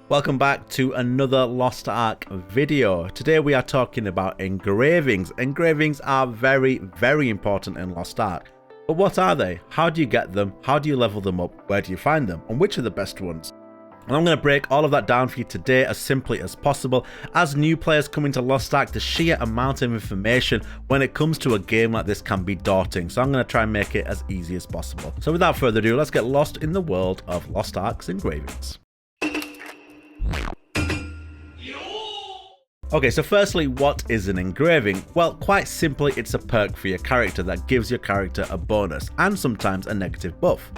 Welcome back to another Lost Ark video. Today we are talking about engravings. Engravings are very, very important in Lost Ark. But what are they? How do you get them? How do you level them up? Where do you find them? And which are the best ones? And I'm going to break all of that down for you today as simply as possible. As new players come into Lost Ark, the sheer amount of information when it comes to a game like this can be daunting. So I'm going to try and make it as easy as possible. So without further ado, let's get lost in the world of Lost Ark's engravings. Okay, so firstly, what is an engraving? Well, quite simply, it's a perk for your character that gives your character a bonus and sometimes a negative buff.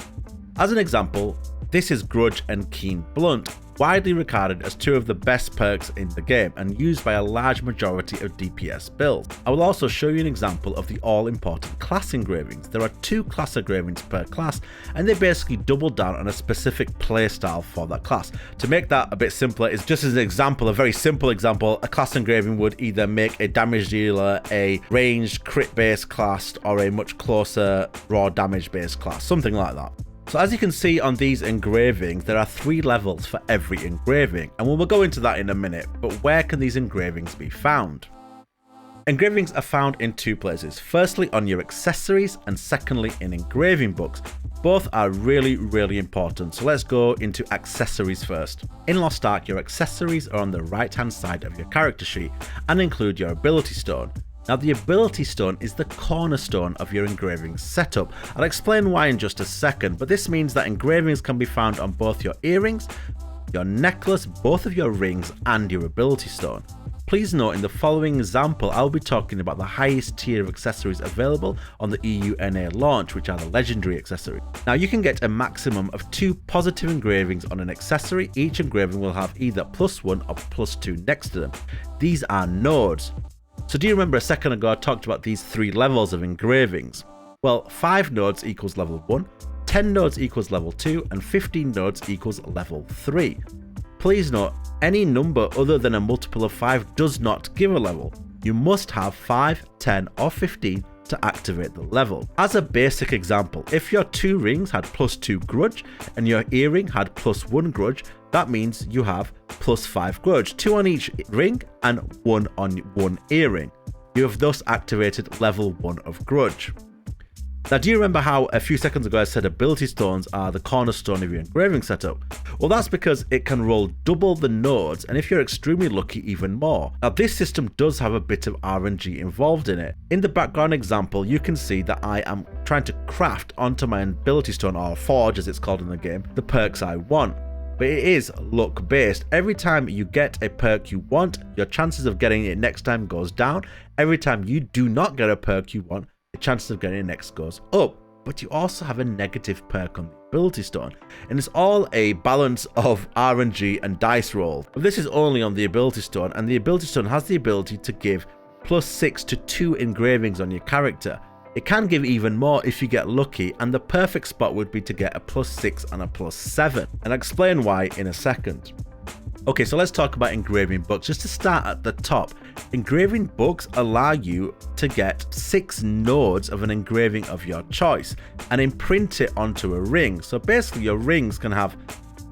As an example, this is Grudge and Keen Blunt, widely regarded as two of the best perks in the game and used by a large majority of DPS builds. I will also show you an example of the all-important class engravings. There are 2 class engravings per class, and they basically double down on a specific playstyle for that class. To make that a bit simpler, is just as an example, a very simple example, a class engraving would either make a damage dealer a ranged crit-based class or a much closer raw damage-based class, something like that. So as you can see on these engravings, there are 3 levels for every engraving, and we'll go into that in a minute, but where can these engravings be found? Engravings are found in 2 places, firstly on your accessories and secondly in engraving books. Both are really, really important, so let's go into accessories first. In Lost Ark, your accessories are on the right hand side of your character sheet and include your ability stone. Now the ability stone is the cornerstone of your engraving setup. I'll explain why in just a second, but this means that engravings can be found on both your earrings, your necklace, both of your rings and your ability stone. Please note in the following example I'll be talking about the highest tier of accessories available on the EUNA launch, which are the legendary accessories. Now you can get a maximum of 2 positive engravings on an accessory. Each engraving will have either +1 or +2 next to them. These are nodes. So do you remember a second ago I talked about these 3 levels of engravings? Well, 5 nodes equals level 1, 10 nodes equals level 2, and 15 nodes equals level 3. Please note, any number other than a multiple of 5 does not give a level. You must have 5, 10, or 15 to activate the level. As a basic example, if your 2 rings had +2 grudge and your earring had +1 grudge, that means you have +5 grudge, 2 on each ring and 1 on one earring. You have thus activated level 1 of grudge. Now do you remember how a few seconds ago I said ability stones are the cornerstone of your engraving setup? Well, that's because it can roll double the nodes, and if you're extremely lucky, even more. Now this system does have a bit of RNG involved in it. In the background example you can see that I am trying to craft onto my ability stone, or forge as it's called in the game, the perks I want. But it is luck based. Every time you get a perk you want, your chances of getting it next time goes down. Every time you do not get a perk you want, the chances of getting it next goes up. But you also have a negative perk on the ability stone, and it's all a balance of RNG and dice roll. But this is only on the ability stone, and the ability stone has the ability to give +6 to 2 engravings on your character. It can give even more if you get lucky, and the perfect spot would be to get a +6 and a +7, and I'll explain why in a second. Okay, so let's talk about engraving books. Just to start at the top, engraving books allow you to get 6 nodes of an engraving of your choice and imprint it onto a ring. So basically your rings can have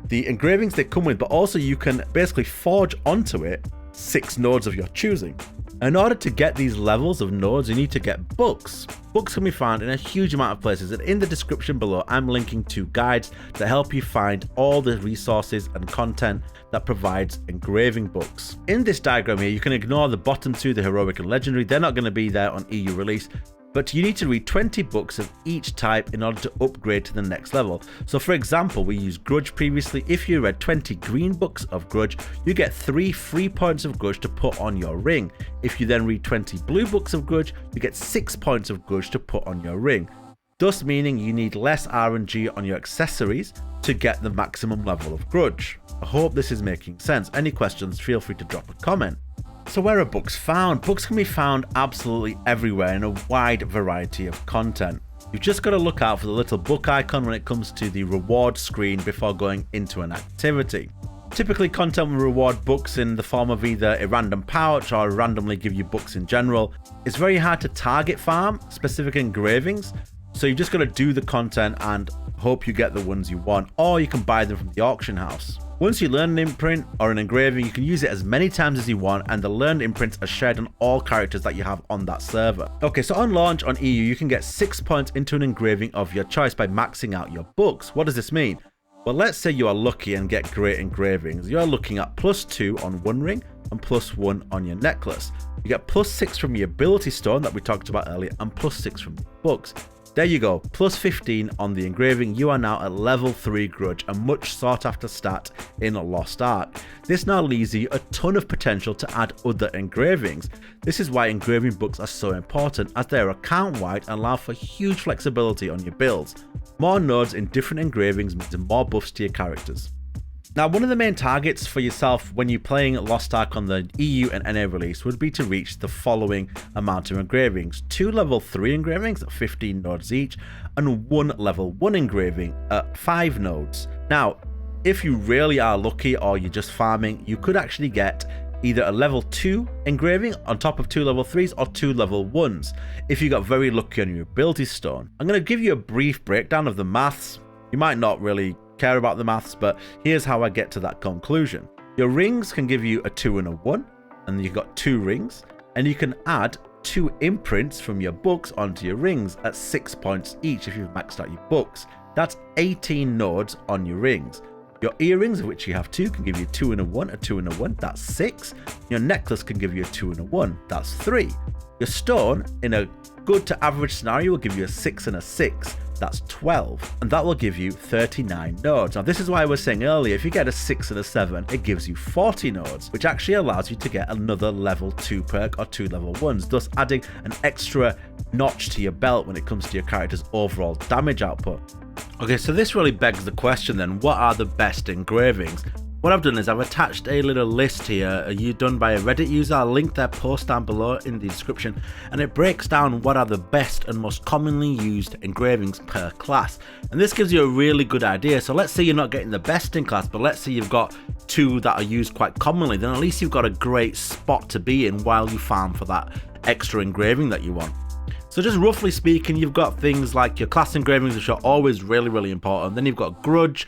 the engravings they come with, but also you can basically forge onto it 6 nodes of your choosing. In order to get these levels of nodes, you need to get books. Books can be found in a huge amount of places, and in the description below I'm linking 2 guides that help you find all the resources and content that provides engraving books. In this diagram here you can ignore the bottom 2, the heroic and legendary. They're not going to be there on EU release, but you need to read 20 books of each type in order to upgrade to the next level. So for example, we used Grudge previously. If you read 20 green books of Grudge, you get 3 free points of Grudge to put on your ring. If you then read 20 blue books of Grudge, you get 6 points of Grudge to put on your ring, thus meaning you need less RNG on your accessories to get the maximum level of Grudge. I hope this is making sense. Any questions, feel free to drop a comment. So where are books found? Books can be found absolutely everywhere in a wide variety of content. You've just got to look out for the little book icon when it comes to the reward screen before going into an activity. Typically content will reward books in the form of either a random pouch or randomly give you books in general. It's very hard to target farm specific engravings, so you've just got to do the content and hope you get the ones you want, or you can buy them from the auction house. Once you learn an imprint or an engraving, you can use it as many times as you want, and the learned imprints are shared on all characters that you have on that server. Okay, so on launch on EU, you can get 6 points into an engraving of your choice by maxing out your books. What does this mean? Well, let's say you are lucky and get great engravings. You're looking at +2 on one ring and +1 on your necklace. You get +6 from your ability stone that we talked about earlier and +6 from your books. There you go, +15 on the engraving. You are now at level 3 grudge, a much sought after stat in Lost Ark. This now leaves you a ton of potential to add other engravings. This is why engraving books are so important, as they are account wide and allow for huge flexibility on your builds. More nodes in different engravings means more buffs to your characters. Now, one of the main targets for yourself when you're playing Lost Ark on the EU and NA release would be to reach the following amount of engravings: 2 level 3 engravings at 15 nodes each, and 1 level 1 engraving at 5 nodes. Now, if you really are lucky or you're just farming, you could actually get either a level 2 engraving on top of 2 level 3s or 2 level 1s if you got very lucky on your ability stone. I'm going to give you a brief breakdown of the maths. You might not really care about the maths, but here's how I get to that conclusion. Your rings can give you a 2 and a 1, and you've got 2 rings, and you can add 2 imprints from your books onto your rings at 6 points each if you've maxed out your books. That's 18 nodes on your rings. Your earrings, of which you have 2, can give you 2 and a 1, a 2 and a 1, that's 6. Your necklace can give you a 2 and a 1, that's 3. Your stone, in a good to average scenario, will give you a 6 and a 6, that's 12, and that will give you 39 nodes. Now, this is why I was saying earlier, if you get a 6 and a 7, it gives you 40 nodes, which actually allows you to get another level 2 perk or 2 level 1s, thus adding an extra notch to your belt when it comes to your character's overall damage output. Okay, so this really begs the question then, what are the best engravings? What I've done is I've attached a little list here, done by a Reddit user. I'll link their post down below in the description, and it breaks down what are the best and most commonly used engravings per class. And this gives you a really good idea. So let's say you're not getting the best in class, but let's say you've got 2 that are used quite commonly, then at least you've got a great spot to be in while you farm for that extra engraving that you want. So just roughly speaking, you've got things like your class engravings, which are always really important. Then you've got grudge,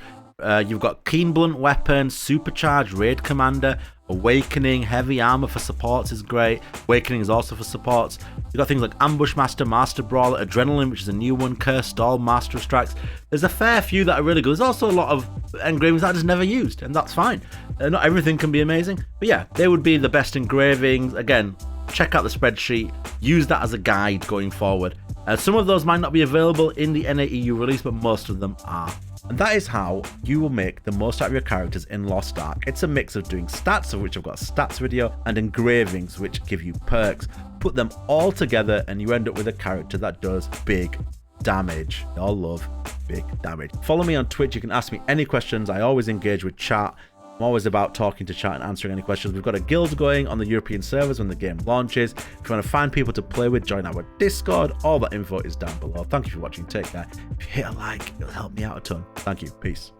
you've got keen blunt weapon, supercharged raid commander, awakening, heavy armor for supports is great. Awakening is also for supports. You've got things like ambush master, master brawler, adrenaline, which is a new one, curse stall, master of strikes. There's a fair few that are really good. There's also a lot of engravings that I just never used, and that's fine. Not everything can be amazing, but yeah, they would be the best engravings. Again, check out the spreadsheet, use that as a guide going forward. Some of those might not be available in the NA EU release, but most of them are. And that is how you will make the most out of your characters in Lost Ark. It's a mix of doing stats, of which I've got a stats video, and engravings, which give you perks. Put them all together and you end up with a character that does big damage. Y'all love big damage. Follow me on Twitch. You can ask me any questions. I always engage with chat. I'm always about talking to chat and answering any questions. We've got a guild going on the European servers when the game launches. If you want to find people to play with, join our Discord. All that info is down below. Thank you for watching. Take care. If you hit a like, it'll help me out a ton. Thank you. Peace.